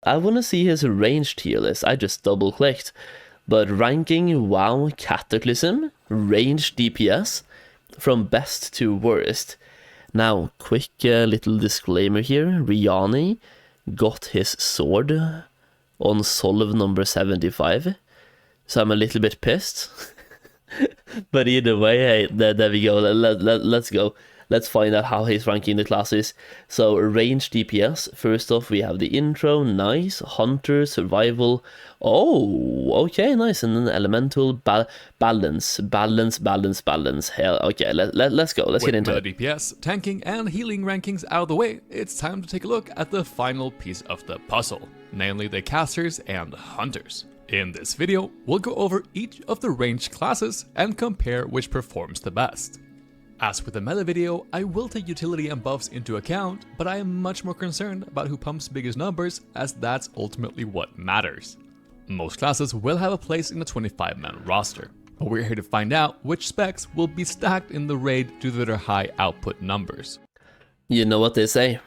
I want to see his range tier list. I just double clicked. But ranking WoW Cataclysm, range DPS, from best to worst. Now, quick little disclaimer here. Riani got his sword on Solve number 75. So I'm a little bit pissed. But either way, hey, there we go. Let's go. Let's find out how he's ranking the classes. So, range DPS. First off, we have the intro. Nice. Hunter, survival. Oh, okay, nice. And then elemental, balance. Hell, okay, let's go. Let's get into it. With DPS, tanking, and healing rankings out of the way, it's time to take a look at the final piece of the puzzle, namely the casters and hunters. In this video, we'll go over each of the ranged classes and compare which performs the best. As with the meta video, I will take utility and buffs into account, but I am much more concerned about who pumps biggest numbers, as that's ultimately what matters. Most classes will have a place in the 25-man roster, but we're here to find out which specs will be stacked in the raid due to their high output numbers. You know what they say,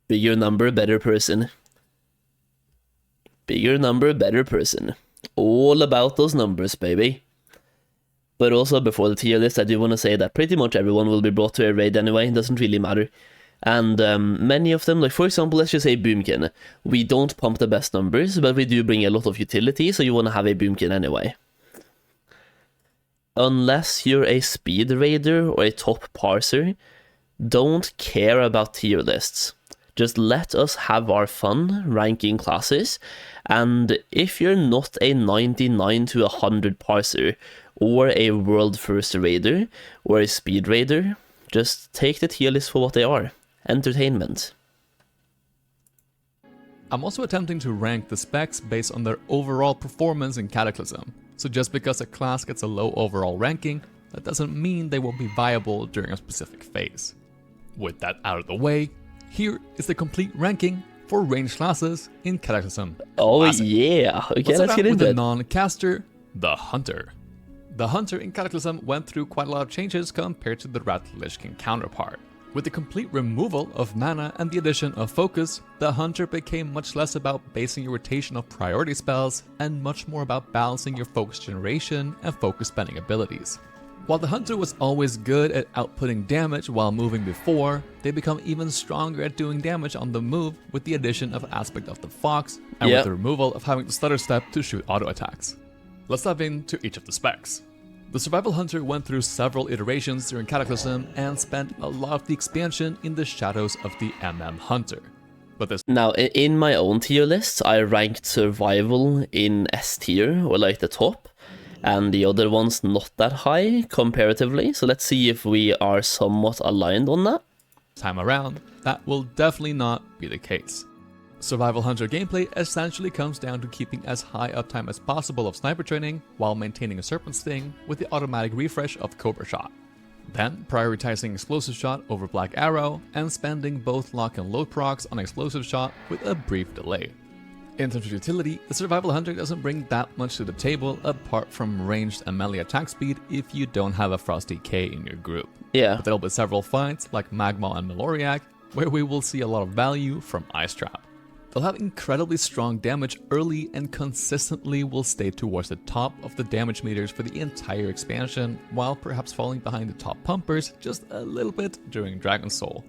bigger number, better person. Bigger number, better person. All about those numbers, baby. But also, before the tier list, I do want to say that pretty much everyone will be brought to a raid anyway, it doesn't really matter. And many of them, like for example, let's just say Boomkin. We don't pump the best numbers, but we do bring a lot of utility, so you want to have a Boomkin anyway. Unless you're a speed raider or a top parser, don't care about tier lists. Just let us have our fun ranking classes, and if you're not a 99 to 100 parser, or a world first raider, or a speed raider, just take the tier list for what they are. Entertainment. I'm also attempting to rank the specs based on their overall performance in Cataclysm, so just because a class gets a low overall ranking, that doesn't mean they won't be viable during a specific phase. With that out of the way, here is the complete ranking for ranged classes in Cataclysm Classic. Yeah, okay, let's get into with it. The non-caster, the Hunter. The Hunter in Cataclysm went through quite a lot of changes compared to the Rat Lich King counterpart. With the complete removal of mana and the addition of focus, the Hunter became much less about basing your rotation of priority spells and much more about balancing your focus generation and focus spending abilities. While the Hunter was always good at outputting damage while moving before, they become even stronger at doing damage on the move with the addition of Aspect of the Fox and with the removal of having to stutter step to shoot auto attacks. Let's dive into each of the specs. The Survival Hunter went through several iterations during Cataclysm and spent a lot of the expansion in the shadows of the Hunter. But this Now, in my own tier list, I ranked Survival in S tier, or like the top, and the other ones not that high comparatively, so let's see if we are somewhat aligned on that. time around, that will definitely not be the case. Survival Hunter gameplay essentially comes down to keeping as high uptime as possible of sniper training while maintaining a Serpent Sting with the automatic refresh of Cobra Shot. Then prioritizing Explosive Shot over Black Arrow and spending both lock and load procs on Explosive Shot with a brief delay. In terms of utility, the Survival Hunter doesn't bring that much to the table apart from ranged and melee attack speed if you don't have a Frosty K in your group. Yeah. But there'll be several fights like Magma and Meloriac where we will see a lot of value from Ice Trap. They'll have incredibly strong damage early and consistently will stay towards the top of the damage meters for the entire expansion, while perhaps falling behind the top pumpers just a little bit during Dragon Soul.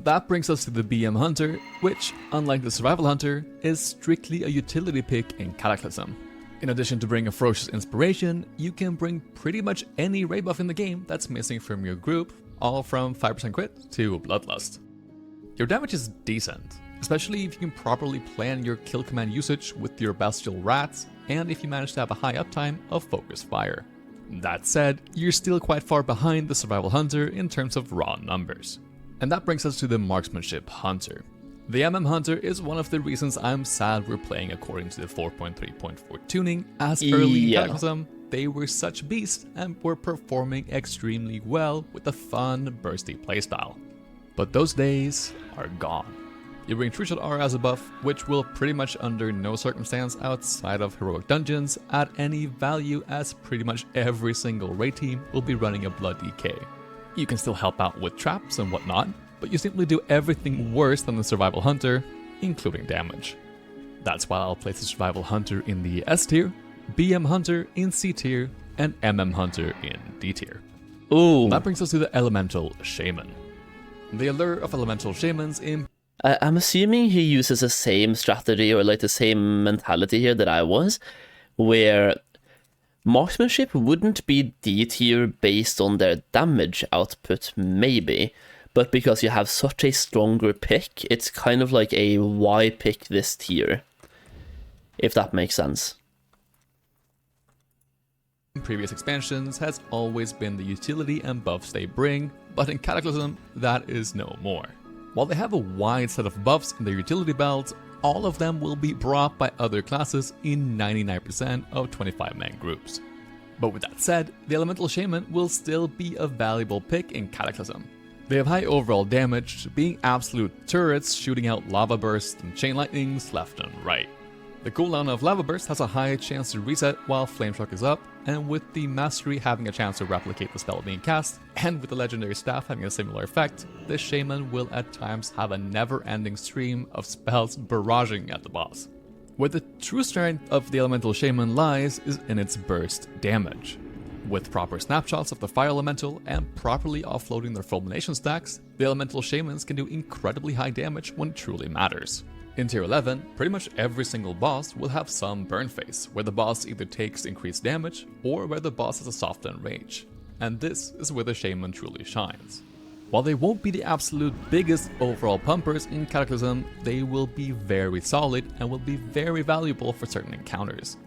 That brings us to the BM Hunter, which, unlike the Survival Hunter, is strictly a utility pick in Cataclysm. In addition to bringing a Ferocious Inspiration, you can bring pretty much any raid buff in the game that's missing from your group, all from 5% crit to Bloodlust. Your damage is decent, especially if you can properly plan your kill command usage with your Bestial Rats, and if you manage to have a high uptime of Focus Fire. That said, you're still quite far behind the Survival Hunter in terms of raw numbers. And that brings us to the Marksmanship Hunter. The Hunter is one of the reasons I'm sad we're playing according to the 4.3.4 tuning, as early in Cataclysm, they were such beasts and were performing extremely well with a fun, bursty playstyle. But those days are gone. You bring True Shot R as a buff, which will pretty much under no circumstance outside of Heroic Dungeons add any value, as pretty much every single raid team will be running a Blood DK. You can still help out with traps and whatnot, but you simply do everything worse than the Survival Hunter, including damage. That's why I'll place the Survival Hunter in the S tier, BM Hunter in C tier, and MM Hunter in D tier. Ooh. That brings us to the Elemental Shaman. The allure of Elemental Shamans in... I'm assuming he uses the same strategy or like the same mentality here that I was, where marksmanship wouldn't be D tier based on their damage output, maybe, but because you have such a stronger pick, it's kind of like a why pick this tier, if that makes sense. In previous expansions has always been the utility and buffs they bring, but in Cataclysm, that is no more. While they have a wide set of buffs in their utility belts, all of them will be brought by other classes in 99% of 25-man groups. But with that said, the Elemental Shaman will still be a valuable pick in Cataclysm. They have high overall damage, being absolute turrets shooting out lava bursts and chain lightnings left and right. The cooldown of Lava Burst has a high chance to reset while Flame Shock is up, and with the Mastery having a chance to replicate the spell being cast, and with the Legendary Staff having a similar effect, the Shaman will at times have a never-ending stream of spells barraging at the boss. Where the true strength of the Elemental Shaman lies is in its burst damage. With proper snapshots of the Fire Elemental and properly offloading their fulmination stacks, the Elemental Shamans can do incredibly high damage when it truly matters. In Tier 11, pretty much every single boss will have some burn phase, where the boss either takes increased damage, or where the boss has a softened rage. And this is where the Shaman truly shines. While they won't be the absolute biggest overall pumpers in Cataclysm, they will be very solid and will be very valuable for certain encounters.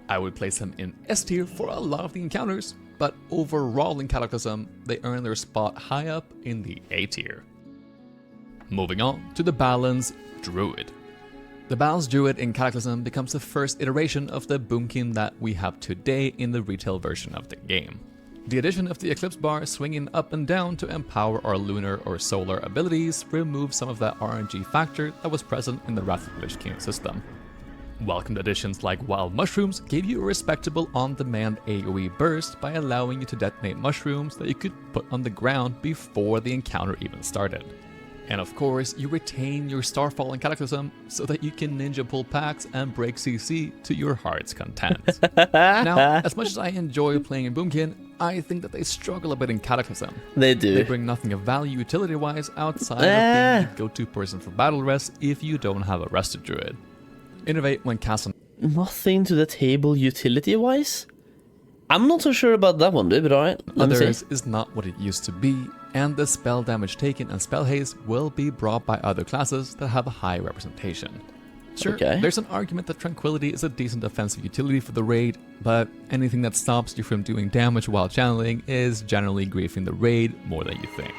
I would place them in S tier for a lot of the encounters, but overall in Cataclysm, they earn their spot high up in the A tier. Moving on to the Balanced Druid. The Balanced Druid in Cataclysm becomes the first iteration of the boomkin that we have today in the retail version of the game. The addition of the Eclipse bar swinging up and down to empower our lunar or solar abilities removes some of that RNG factor that was present in the Wrath of Lich King system. Welcomed additions like Wild Mushrooms gave you a respectable on-demand AoE burst by allowing you to detonate mushrooms that you could put on the ground before the encounter even started. And of course, you retain your Starfall in Cataclysm so that you can ninja pull packs and break CC to your heart's content. Now, as much as I enjoy playing in Boomkin, I think that they struggle a bit in Cataclysm. They do. They bring nothing of value utility-wise outside of being the go-to person for battle rest if you don't have a Rested Druid. Innovate when cast on... Nothing to the table utility-wise? I'm not so sure about that one, dude, but alright. Others is not what it used to be, and the spell damage taken and spell haste will be brought by other classes that have a high representation. Sure, Okay. There's an argument that Tranquility is a decent offensive utility for the raid, but anything that stops you from doing damage while channeling is generally griefing the raid more than you think.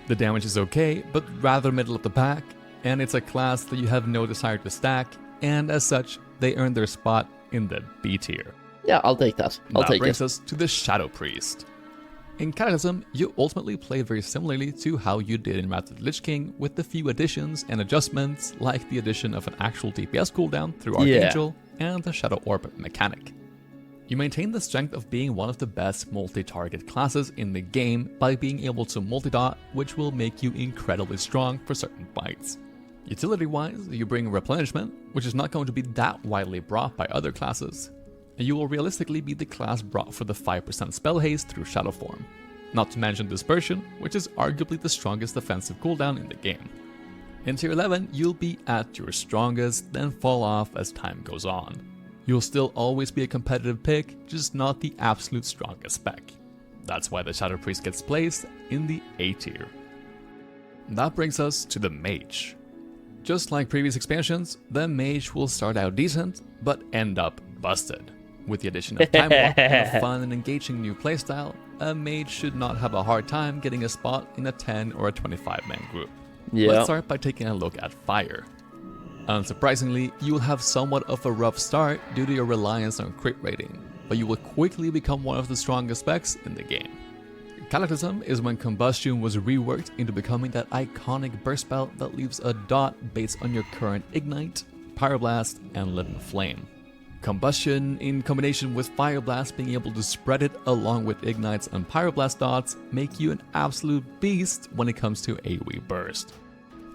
The damage is okay, but rather middle of the pack, and it's a class that you have no desire to stack, and as such, they earn their spot in the B tier. Yeah, I'll take that. I'll take it. That brings us to the Shadow Priest. In Cataclysm, you ultimately play very similarly to how you did in Wrath of the Lich King, with a few additions and adjustments, like the addition of an actual DPS cooldown through Archangel and the Shadow Orb mechanic. You maintain the strength of being one of the best multi-target classes in the game by being able to multi-dot, which will make you incredibly strong for certain fights. Utility-wise, you bring Replenishment, which is not going to be that widely brought by other classes, and you will realistically be the class brought for the 5% spell haste through Shadow Form. Not to mention Dispersion, which is arguably the strongest defensive cooldown in the game. In Tier 11, you'll be at your strongest, then fall off as time goes on. You'll still always be a competitive pick, just not the absolute strongest spec. That's why the Shadow Priest gets placed in the A tier. That brings us to the Mage. Just like previous expansions, the Mage will start out decent, but end up busted. With the addition of Time Warp and a fun and engaging new playstyle, a Mage should not have a hard time getting a spot in a 10 or a 25-man group. Yeah. Let's start by taking a look at Fire. Unsurprisingly, you will have somewhat of a rough start due to your reliance on crit rating, but you will quickly become one of the strongest specs in the game. Cataclysm is when Combustion was reworked into becoming that iconic burst spell that leaves a dot based on your current Ignite, Pyroblast, and Living Flame. Combustion, in combination with Fire Blast being able to spread it along with Ignites and Pyroblast dots, make you an absolute beast when it comes to AoE burst.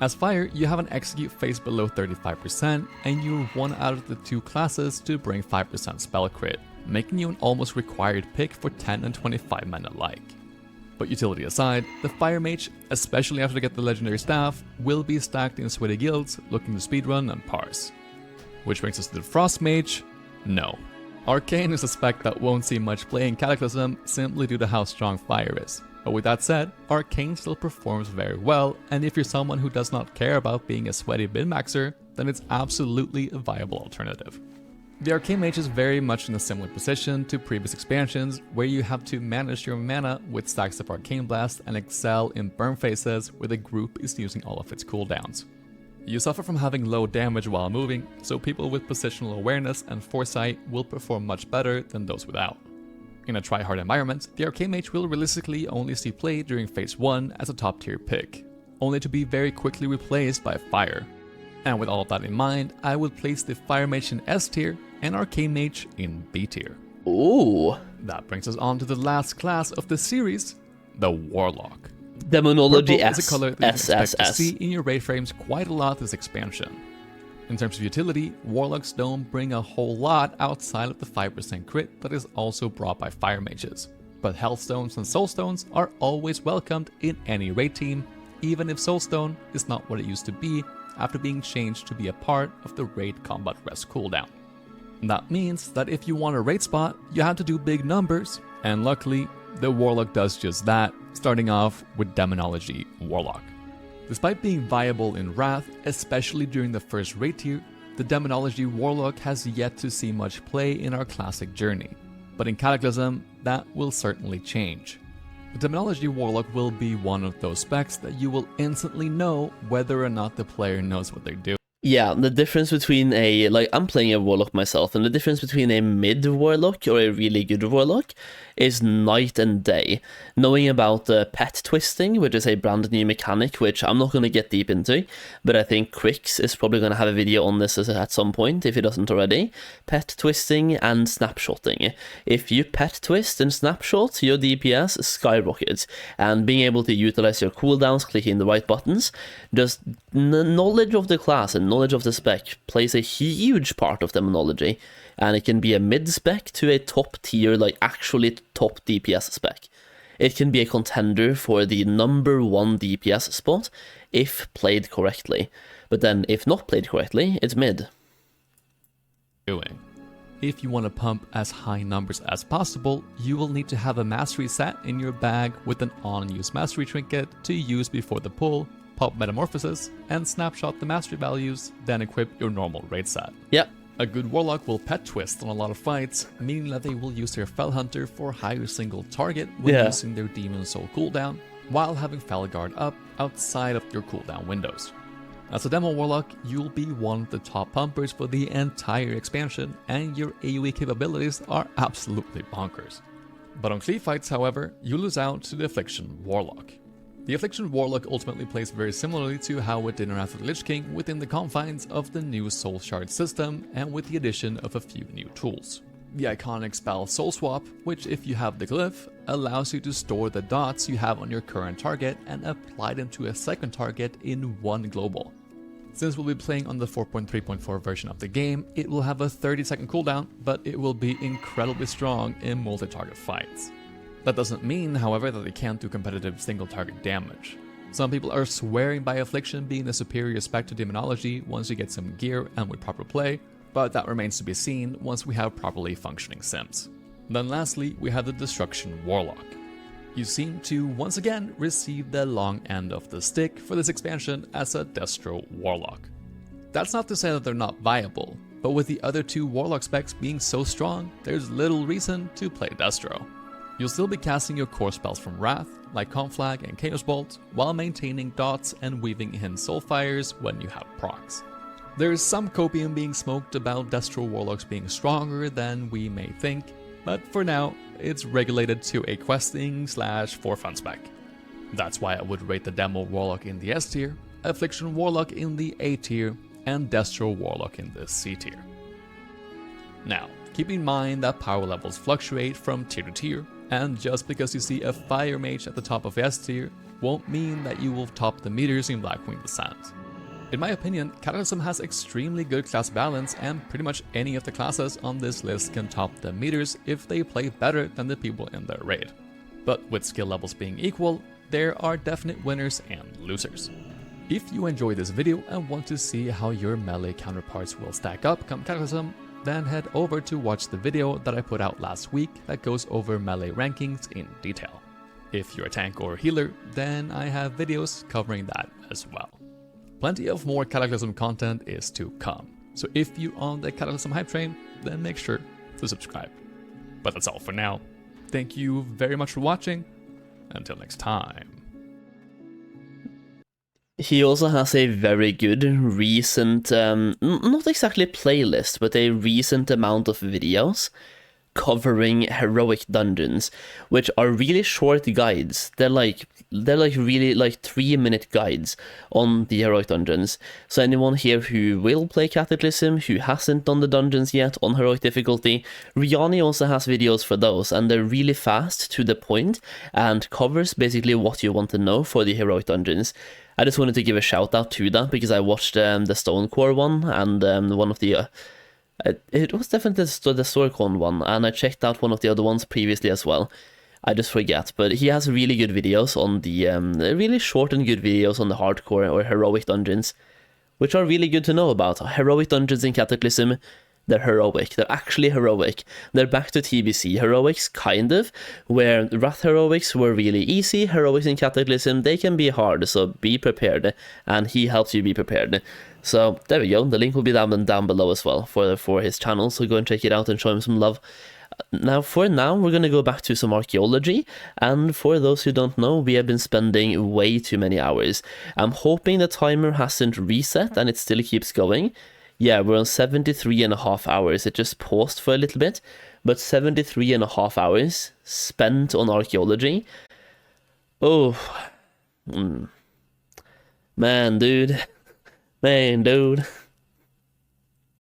As Fire, you have an execute phase below 35%, and you're one out of the 2 classes to bring 5% spell crit, making you an almost required pick for 10 and 25 men alike. But utility aside, the Fire Mage, especially after they get the legendary staff, will be stacked in sweaty guilds looking to speedrun and parse. Which brings us to the Frost Mage. No. Arcane is a spec that won't see much play in Cataclysm simply due to how strong Fire is. But with that said, Arcane still performs very well, and if you're someone who does not care about being a sweaty min-maxer, then it's absolutely a viable alternative. The Arcane Mage is very much in a similar position to previous expansions, where you have to manage your mana with stacks of Arcane Blast and excel in burn phases where the group is using all of its cooldowns. You suffer from having low damage while moving, so people with positional awareness and foresight will perform much better than those without. In a try-hard environment, the Arcane Mage will realistically only see play during phase 1 as a top tier pick, only to be very quickly replaced by Fire. And with all of that in mind, I would place the Fire Mage in S tier and Arcane Mage in B tier. Ooh. That brings us on to the last class of the series, the Warlock. Demonology Purple is a color that you can expect to S. see in your raid frames quite a lot this expansion. In terms of utility, Warlocks don't bring a whole lot outside of the 5% crit that is also brought by Fire Mages. But Healthstones and Soulstones are always welcomed in any raid team, even if Soulstone is not what it used to be after being changed to be a part of the raid combat rest cooldown. That means that if you want a raid spot, you have to do big numbers, and luckily, the Warlock does just that, starting off with Demonology Warlock. Despite being viable in Wrath, especially during the first raid tier, the Demonology Warlock has yet to see much play in our classic journey. But in Cataclysm, that will certainly change. The Demonology Warlock will be one of those specs that you will instantly know whether or not the player knows what they're doing. Yeah, the difference between I'm playing a Warlock myself, and the difference between a mid Warlock or a really good Warlock is night and day. Knowing about the pet twisting, which is a brand new mechanic, which I'm not going to get deep into, but I think Quicks is probably going to have a video on this at some point, if he doesn't already. Pet twisting and snapshotting. If you pet twist and snapshot, your DPS skyrockets, and being able to utilize your cooldowns, clicking the right buttons, just knowledge of the class and knowledge of the spec plays a huge part of Demonology, and it can be a mid spec to a top tier, actually top DPS spec. It can be a contender for the number 1 DPS spot if played correctly, but then if not played correctly, it's mid. If you want to pump as high numbers as possible, you will need to have a mastery set in your bag with an on-use mastery trinket to use before the pull, pop Metamorphosis, and snapshot the mastery values, then equip your normal raid set. Yep. A good Warlock will pet twist on a lot of fights, meaning that they will use their Fel Hunter for higher single target when using their Demon Soul cooldown, while having Fel Guard up outside of your cooldown windows. As a Demo Warlock, you'll be one of the top pumpers for the entire expansion, and your AoE capabilities are absolutely bonkers. But on cleave fights, however, you lose out to the Affliction Warlock. The Affliction Warlock ultimately plays very similarly to how it did in Wrath of the Lich King within the confines of the new Soul Shard system and with the addition of a few new tools. The iconic spell Soul Swap, which if you have the glyph, allows you to store the dots you have on your current target and apply them to a second target in one global. Since we'll be playing on the 4.3.4 version of the game, it will have a 30-second cooldown, but it will be incredibly strong in multi-target fights. That doesn't mean, however, that they can't do competitive single-target damage. Some people are swearing by Affliction being the superior spec to Demonology once you get some gear and with proper play, but that remains to be seen once we have properly functioning sims. Then lastly, we have the Destruction Warlock. You seem to once again receive the long end of the stick for this expansion as a Destro Warlock. That's not to say that they're not viable, but with the other 2 Warlock specs being so strong, there's little reason to play Destro. You'll still be casting your core spells from Wrath, like Conflag and Chaos Bolt, while maintaining dots and weaving in Soulfires when you have procs. There is some copium being smoked about Destro Warlocks being stronger than we may think, but for now, it's regulated to a questing/for fun spec. That's why I would rate the Demo Warlock in the S tier, Affliction Warlock in the A tier, and Destro Warlock in the C tier. Now, keep in mind that power levels fluctuate from tier to tier, and just because you see a Fire Mage at the top of S tier won't mean that you will top the meters in Blackwing Descent. In my opinion, Cataclysm has extremely good class balance, and pretty much any of the classes on this list can top the meters if they play better than the people in their raid. But with skill levels being equal, there are definite winners and losers. If you enjoyed this video and want to see how your melee counterparts will stack up come Cataclysm, then head over to watch the video that I put out last week that goes over melee rankings in detail. If you're a tank or healer, then I have videos covering that as well. Plenty of more Cataclysm content is to come, so if you're on the Cataclysm hype train, then make sure to subscribe. But that's all for now. Thank you very much for watching. Until next time. He also has a very good recent, not exactly playlist, but a recent amount of videos covering heroic dungeons, which are really short guides. They're like really 3-minute guides on the heroic dungeons. So anyone here who will play Cataclysm, who hasn't done the dungeons yet on heroic difficulty, Riani also has videos for those, and they're really fast, to the point, and covers basically what you want to know for the heroic dungeons. I just wanted to give a shout out to that because I watched the Stonecore one and one of the it was definitely the Storcon one, and I checked out one of the other ones previously as well. I just forget, but he has really good videos on the really short and good videos on the hardcore or heroic dungeons, which are really good to know about. Heroic dungeons in Cataclysm, they're heroic. They're actually heroic. They're back to TBC heroics, kind of, where Wrath heroics were really easy. Heroics in Cataclysm, they can be hard, so be prepared, and he helps you be prepared. So there we go. The link will be down below as well for his channel, so go and check it out and show him some love. Now, we're going to go back to some archaeology, and for those who don't know, we have been spending way too many hours. I'm hoping the timer hasn't reset and it still keeps going. Yeah, we're on 73.5 hours. It just paused for a little bit, but 73.5 hours spent on archaeology. Oh, man, dude. Man, dude.